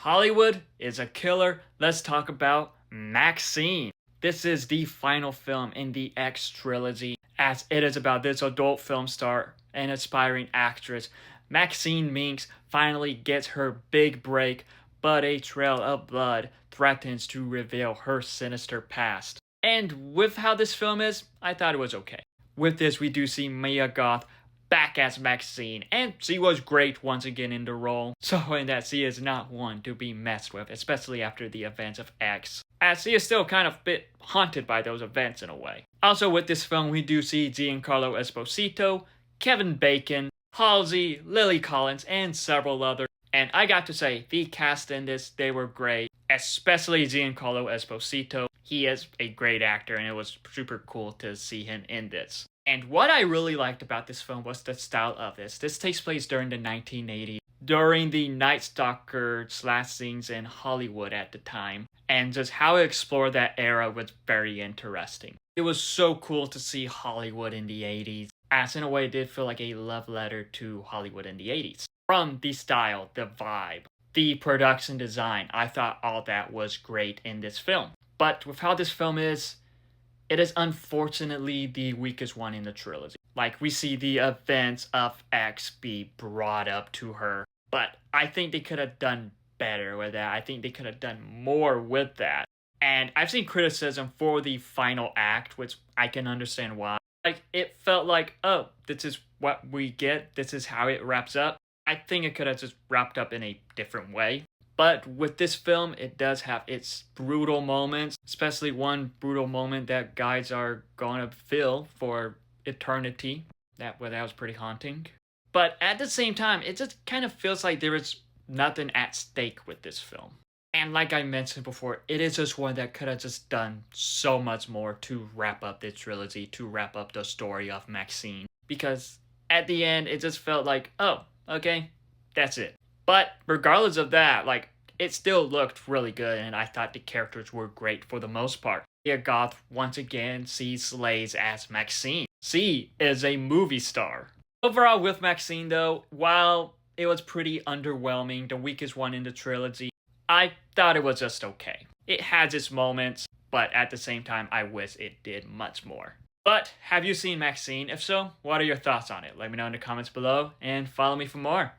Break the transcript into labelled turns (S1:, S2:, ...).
S1: Hollywood is a killer. Let's talk about MaXXXine. This is the final film in the X trilogy, as it is about this adult film star and aspiring actress. MaXXXine Minx finally gets her big break, but a trail of blood threatens to reveal her sinister past. And with how this film is, I thought it was okay. With this, we do see Mia Goth back as MaXXXine, and she was great once again in the role, showing that she is not one to be messed with, especially after the events of X, as she is still kind of a bit haunted by those events in a way. Also with this film, we do see Giancarlo Esposito, Kevin Bacon, Halsey, Lily Collins, and several others. And I got to say, the cast in this, they were great, especially Giancarlo Esposito. He is a great actor, and it was super cool to see him in this. And what I really liked about this film was the style of this. This takes place during the 1980s, during the Night Stalker slash scenes in Hollywood at the time. And just how it explored that era was very interesting. It was so cool to see Hollywood in the 80s, as in a way it did feel like a love letter to Hollywood in the 80s. From the style, the vibe, the production design, I thought all that was great in this film. But with how this film is, it is unfortunately the weakest one in the trilogy. Like, we see the events of X be brought up to her, but I think they could have done better with that. I think they could have done more with that. And I've seen criticism for the final act, which I can understand why. Like, it felt like, oh, this is what we get, this is how it wraps up. I think it could have just wrapped up in a different way. But with this film, it does have its brutal moments, especially one brutal moment that guys are gonna feel for eternity. That was pretty haunting. But at the same time, it just kind of feels like there is nothing at stake with this film. And like I mentioned before, it is just one that could have just done so much more to wrap up this trilogy, to wrap up the story of MaXXXine. Because at the end, it just felt like, oh, okay, that's it. But regardless of that, like, it still looked really good, and I thought the characters were great for the most part. Mia Goth, once again, she slays as MaXXXine. She is a movie star. Overall, with MaXXXine though, while it was pretty underwhelming, the weakest one in the trilogy, I thought it was just okay. It has its moments, but at the same time, I wish it did much more. But have you seen MaXXXine? If so, what are your thoughts on it? Let me know in the comments below, and follow me for more.